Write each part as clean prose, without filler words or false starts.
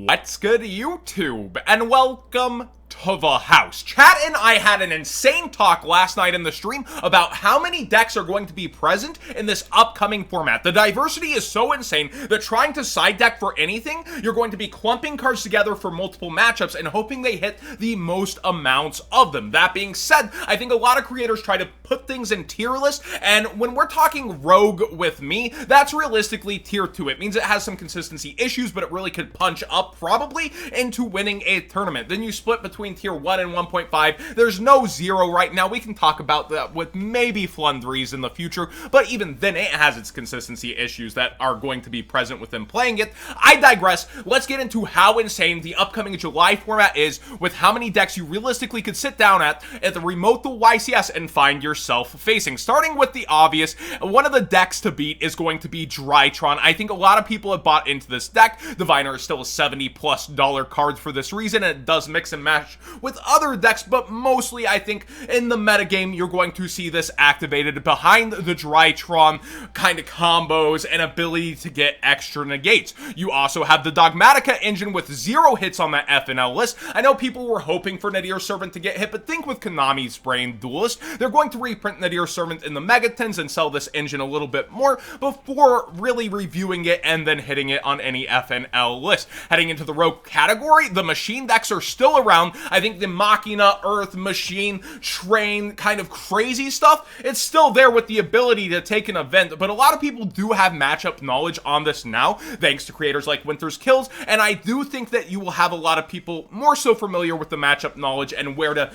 What's good, YouTube? And welcome to the house. Chat and I had an insane talk last night in the stream about how many decks are going to be present in this upcoming format. The diversity is so insane that trying to side deck for anything, you're going to be clumping cards together for multiple matchups and hoping they hit the most amounts of them. That being said, I think a lot of creators try to put things in tier list, and when we're talking rogue with me, that's realistically tier 2. It means it has some consistency issues, but it really could punch up probably into winning a tournament. Then you split between tier 1 and 1.5. There's no 0 right now. We can talk about that with maybe Flundries in the future, but even then it has its consistency issues that are going to be present within playing it. I digress. Let's get into how insane the upcoming July format is with how many decks you realistically could sit down at the remote the YCS and find yourself facing. Starting with the obvious, one of the decks to beat is going to be Drytron. I think a lot of people have bought into this deck. Diviner is still a $70+ card for this reason, and it does mix and match with other decks, but mostly I think in the metagame you're going to see this activated behind the Drytron kind of combos and ability to get extra negates. You also have the Dogmatica engine with 0 hits on that FNL list. I know people were hoping for Nadir Servant to get hit, but think with Konami's Brain Duelist, they're going to reprint Nadir Servant in the Megatons and sell this engine a little bit more before really reviewing it and then hitting it on any FNL list. Heading into the Rogue category, the machine decks are still around. I think the Machina, Earth, Machine, Train, kind of crazy stuff, it's still there with the ability to take an event, but a lot of people do have matchup knowledge on this now, thanks to creators like Winter's Kills, and I do think that you will have a lot of people more so familiar with the matchup knowledge and where to,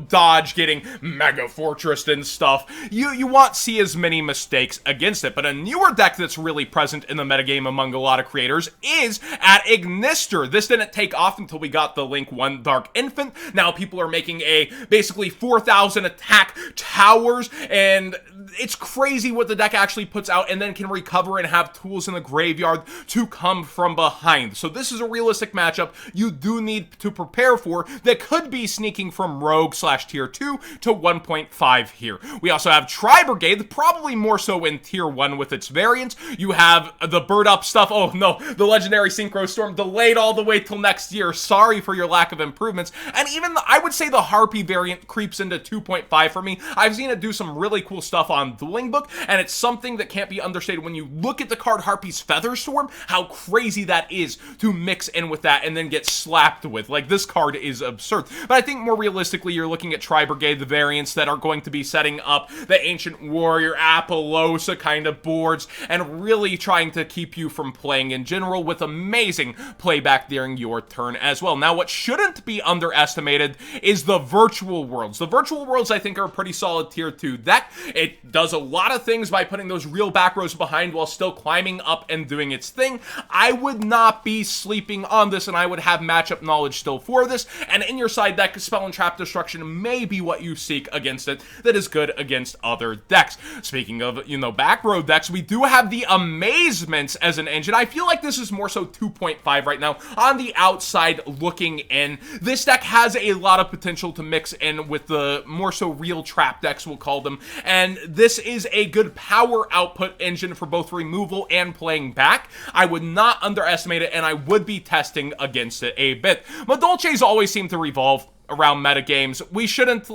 dodge getting Mega Fortress and stuff. You won't see as many mistakes against it, but a newer deck that's really present in the metagame among a lot of creators is at Aleister. This didn't take off until we got the Link 1 Dark Infant. Now people are making a basically 4,000 attack towers, and it's crazy what the deck actually puts out and then can recover and have tools in the graveyard to come from behind. So this is a realistic matchup you do need to prepare for that could be sneaking from Rogue / tier 2 to 1.5 here. We also have Brigade, probably more so in tier 1 with its variants. You have the bird up stuff. Oh no, the legendary Synchro Storm delayed all the way till next year. Sorry for your lack of improvements. And even I would say the Harpy variant creeps into 2.5 for me. I've seen it do some really cool stuff on Dueling Book, and it's something that can't be understated when you look at the card Harpy's Feather Storm, how crazy that is to mix in with that and then get slapped with. Like, this card is absurd. But I think more realistically, you're looking at Brigade, the variants that are going to be setting up the Ancient Warrior, Apollosa kind of boards, and really trying to keep you from playing in general with amazing playback during your turn as well. Now, what shouldn't be underestimated is the Virtual Worlds. The Virtual Worlds, I think, are a pretty solid tier 2 deck. It does a lot of things by putting those real back rows behind while still climbing up and doing its thing. I would not be sleeping on this, and I would have matchup knowledge still for this, and in your side deck, Spell and Trap Destruction may be what you seek against it that is good against other decks. Speaking of, back row decks, we do have the Amazements as an engine. I feel like this is more so 2.5 right now. On the outside looking in, this deck has a lot of potential to mix in with the more so real trap decks, we'll call them, and this is a good power output engine for both removal and playing back. I would not underestimate it, and I would be testing against it a bit. Madolches always seem to revolve around metagames. We shouldn't,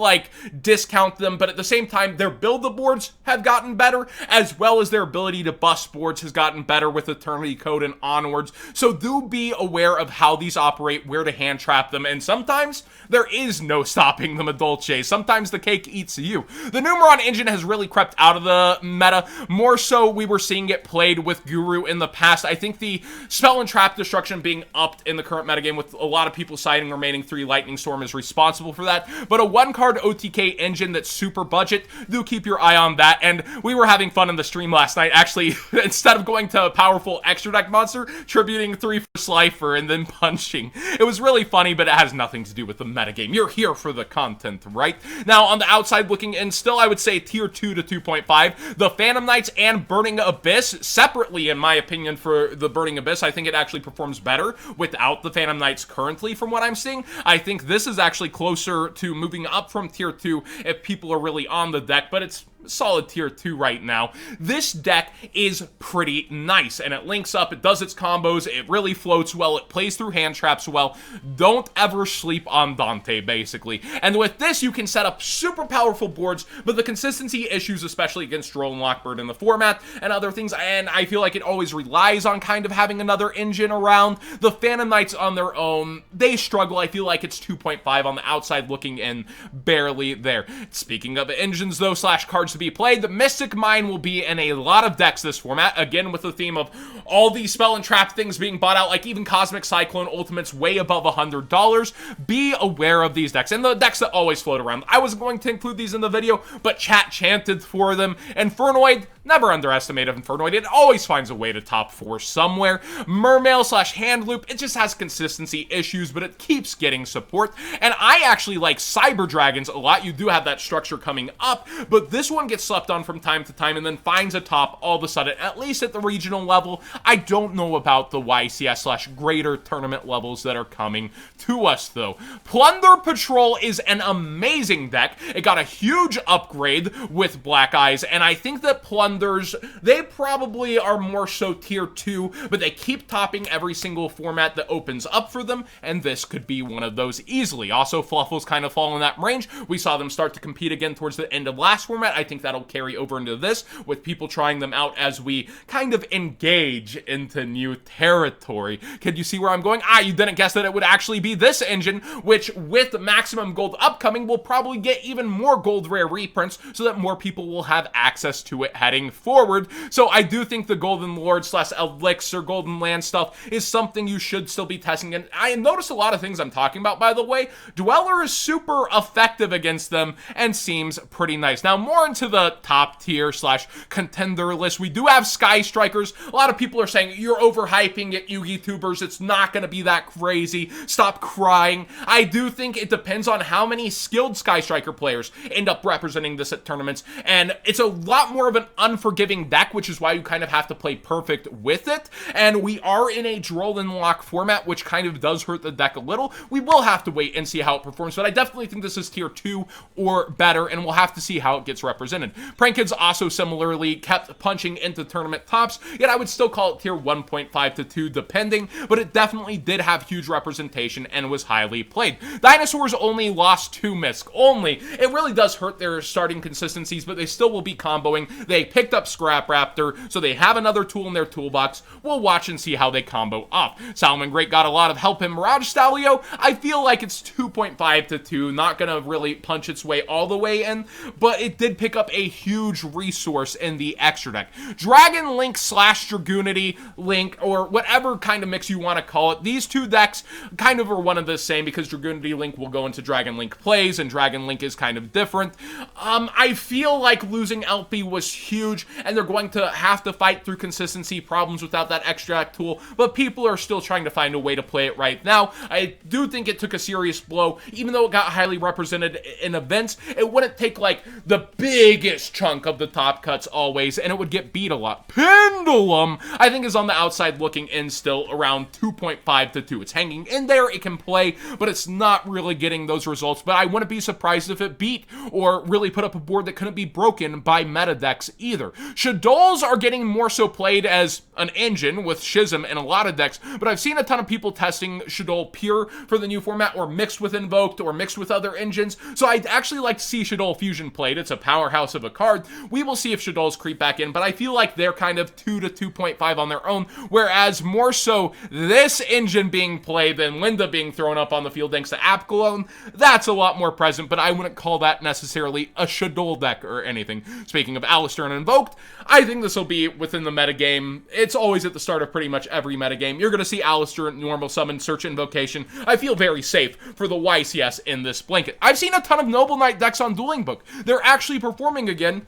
discount them, but at the same time, their build-the-boards have gotten better, as well as their ability to bust boards has gotten better with Eternity Code and onwards. So do be aware of how these operate, where to hand trap them, and sometimes there is no stopping the Madolche. Sometimes the cake eats you. The Numeron engine has really crept out of the meta. More so, we were seeing it played with Guru in the past. I think the Spell and Trap Destruction being upped in the current metagame with a lot of people citing remaining 3 Lightning Storm is responsible for that, but a 1-card OTK engine that's super budget, do keep your eye on that. And we were having fun in the stream last night, actually, instead of going to a powerful extra deck monster, tributing 3 for Slifer and then punching. It was really funny, but it has nothing to do with the metagame. You're here for the content, right? Now, on the outside looking in, still I would say tier 2 to 2.5. The Phantom Knights and Burning Abyss, separately in my opinion for the Burning Abyss, I think it actually performs better without the Phantom Knights currently from what I'm seeing. I think this is actually closer to moving up from tier 2 if people are really on the deck, but it's solid tier 2 right now. This deck is pretty nice, and it links up, it does its combos, it really floats well, it plays through hand traps well. Don't ever sleep on Dante, basically. And with this, you can set up super powerful boards, but the consistency issues, especially against Droll and Lockbird in the format, and other things, and I feel like it always relies on kind of having another engine around. The Phantom Knights on their own, they struggle. I feel like it's 2.5 on the outside looking in, barely there. Speaking of engines, though, slash cards to be played, the Mystic Mine will be in a lot of decks this format, again with the theme of all these spell and trap things being bought out, like even Cosmic Cyclone Ultimates way above $100. Be aware of these decks, and the decks that always float around. I wasn't going to include these in the video, but chat chanted for them. Infernoid, never underestimate Infernoid, it always finds a way to top 4 somewhere. Mermail slash Hand Loop, it just has consistency issues, but it keeps getting support, and I actually like Cyber Dragons a lot. You do have that structure coming up, but this one gets slept on from time to time and then finds a top all of a sudden, at least at the regional level. I don't know about the YCS slash greater tournament levels that are coming to us, though. Plunder Patrol is an amazing deck. It got a huge upgrade with Black Eyes, and I think that Plunders, they probably are more so tier 2, but they keep topping every single format that opens up for them, and this could be one of those easily. Also, Fluffles kind of fall in that range. We saw them start to compete again towards the end of last format. I think that'll carry over into this, with people trying them out as we kind of engage into new territory. Can you see where I'm going? You didn't guess that it would actually be this engine, which with maximum gold upcoming will probably get even more gold rare reprints so that more people will have access to it heading forward. So I do think the Golden Lord slash Elixir Golden Land stuff is something you should still be testing. And I noticed a lot of things I'm talking about, by the way. Dweller is super effective against them and seems pretty nice. Now, more into the top tier slash contender list, we do have Skystrikers. A lot of people are saying you're overhyping it, YouTubers. It's not going to be that crazy. Stop crying. I do think it depends on how many skilled Skystriker players end up representing this at tournaments, and it's a lot more of an unforgiving deck, which is why you kind of have to play perfect with it. And we are in a Droll and Lock format, which kind of does hurt the deck a little. We will have to wait and see how it performs, but I definitely think this is tier 2 or better, and we'll have to see how it gets represented. Prank Kids also similarly kept punching into tournament tops, yet I would still call it tier 1.5 to 2 depending, but it definitely did have huge representation and was highly played. Dinosaurs only lost 2 Misc, only. It really does hurt their starting consistencies, but they still will be comboing. They picked up Scrap Raptor, so they have another tool in their toolbox. We'll watch and see how they combo up. Salmon Great got a lot of help in Mirage Stalio. I feel like it's 2.5 to 2, not gonna really punch its way all the way in, but it did pick up a huge resource in the extra deck. Dragon Link slash Dragoonity Link, or whatever kind of mix you want to call it, these two decks kind of are one of the same, because Dragoonity Link will go into Dragon Link plays, and Dragon Link is kind of different. I feel like losing LP was huge, and they're going to have to fight through consistency problems without that extract tool, but people are still trying to find a way to play it right now. I do think it took a serious blow. Even though it got highly represented in events, it wouldn't take like the biggest chunk of the top cuts always, and it would get beat a lot. Pendulum, I think, is on the outside looking in still around 2.5 to 2. It's hanging in there, it can play, but it's not really getting those results. But I wouldn't be surprised if it beat or really put up a board that couldn't be broken by meta decks either. Shadows are getting more so played as an engine with Schism in a lot of decks, but I've seen a ton of people testing Shadow pure for the new format, or mixed with Invoked, or mixed with other engines. So I'd actually like to see Shadow Fusion played. It's a powerhouse of a card. We will see if Shadows creep back in, but I feel like they're kind of 2 to 2.5 on their own, whereas more so this engine being played than Linda being thrown up on the field thanks to App Cologne, that's a lot more present, but I wouldn't call that necessarily a Shadow deck or anything. Speaking of Aleister and Invoked, I think this will be within the metagame. It's always at the start of pretty much every metagame. You're going to see Aleister normal summon, search, invocation. I feel very safe for the YCS in this blanket. I've seen a ton of Noble Knight decks on Dueling Book. They're actually performing again,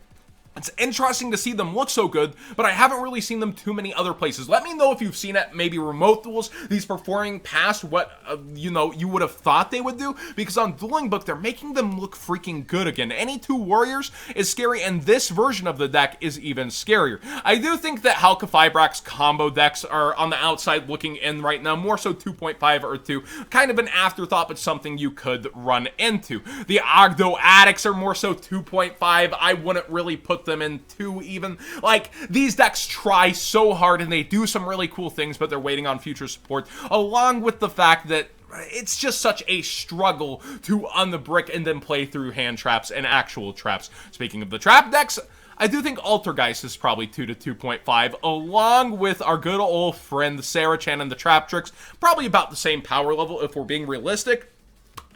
It's interesting to see them look so good, but I haven't really seen them too many other places. Let me know if you've seen it, maybe remote duels, these performing past what, you would have thought they would do, because on Dueling Book, they're making them look freaking good again. Any two warriors is scary, and this version of the deck is even scarier. I do think that Halka-Fibrax combo decks are on the outside looking in right now, more so 2.5 or 2, kind of an afterthought, but something you could run into. The Ogdo Addicts are more so 2.5, I wouldn't really put them in 2 even. Like, these decks try so hard and they do some really cool things, but they're waiting on future support, along with the fact that it's just such a struggle to unbrick and then play through hand traps and actual traps. Speaking of the trap decks, I do think Altergeist is probably 2 to 2.5, along with our good old friend Sarachan and the Trap Tricks, probably about the same power level if we're being realistic.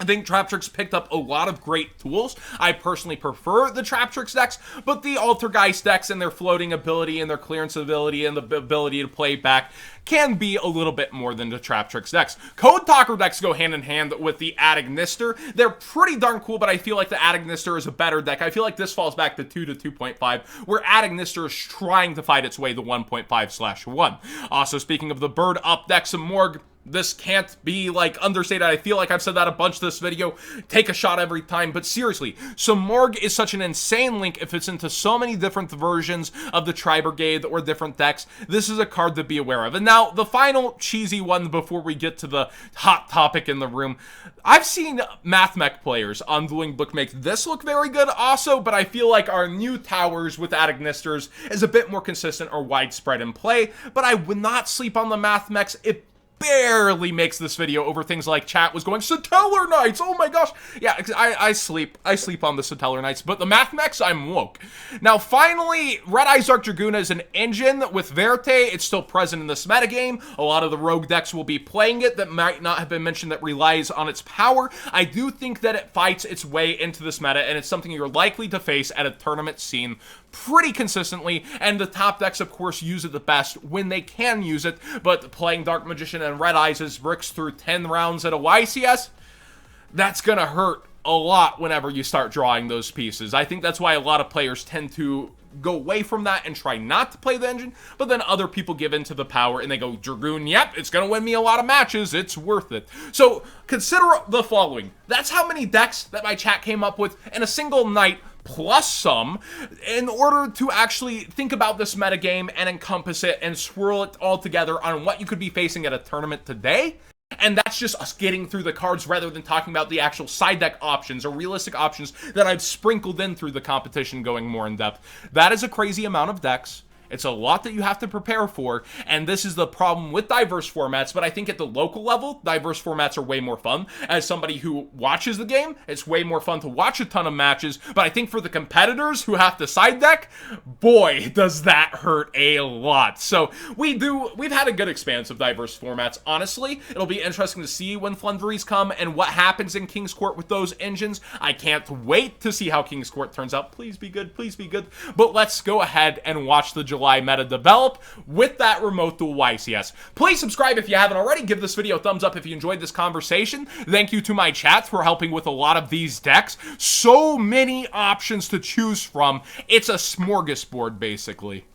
I think Trap Tricks picked up a lot of great tools. I personally prefer the Trap Tricks decks, but the Altergeist decks and their floating ability and their clearance ability and the ability to play back can be a little bit more than the Trap Tricks decks. Code Talker decks go hand in hand with the Adignister. They're pretty darn cool, but I feel like the Adignister is a better deck. I feel like this falls back to 2 to 2.5, where Adignister is trying to fight its way to 1.5/1. Also, speaking of the Bird Up deck, some Morg. This can't be, like, understated. I feel like I've said that a bunch this video. Take a shot every time. But seriously, so Morg is such an insane link. It fits into so many different versions of the Tri-Brigade or different decks. This is a card to be aware of. And now, the final cheesy one before we get to the hot topic in the room. I've seen Mech players on Dueling Book make this look very good also, but I feel like our new towers with Adignisters is a bit more consistent or widespread in play. But I would not sleep on the Mechs. It barely makes this video over things like chat was going, Satellar Knights, oh my gosh. Yeah, I sleep on the Satellar Knights, but the Mechs, I'm woke. Now, finally, Red Eyes Dark Dragoona is an engine with Verte. It's still present in this metagame. A lot of the rogue decks will be playing it that might not have been mentioned that relies on its power. I do think that it fights its way into this meta, and it's something you're likely to face at a tournament scene pretty consistently, and the top decks, of course, use it the best when they can use it, but playing Dark Magician and Red Eyes as bricks through 10 rounds at a YCS, that's gonna hurt a lot whenever you start drawing those pieces. I think that's why a lot of players tend to go away from that and try not to play the engine, but then other people give into the power and they go, Dragoon, yep, it's gonna win me a lot of matches, it's worth it. So consider the following. That's how many decks that my chat came up with in a single night, plus some, in order to actually think about this metagame and encompass it and swirl it all together on what you could be facing at a tournament today. And that's just us getting through the cards rather than talking about the actual side deck options or realistic options that I've sprinkled in through the competition going more in depth. That is a crazy amount of decks. It's a lot that you have to prepare for, and this is the problem with diverse formats, but I think at the local level, diverse formats are way more fun. As somebody who watches the game, it's way more fun to watch a ton of matches, but I think for the competitors who have to side deck, boy, does that hurt a lot. So we've had a good expanse of diverse formats, honestly. It'll be interesting to see when Flunveries come and what happens in King's Court with those engines. I can't wait to see how King's Court turns out. Please be good, please be good. But let's go ahead and watch the July meta develop with that remote duel YCS. Please subscribe if you haven't already. Give this video a thumbs up if you enjoyed this conversation. Thank you to my chat for helping with a lot of these decks. So many options to choose from. It's a smorgasbord, basically.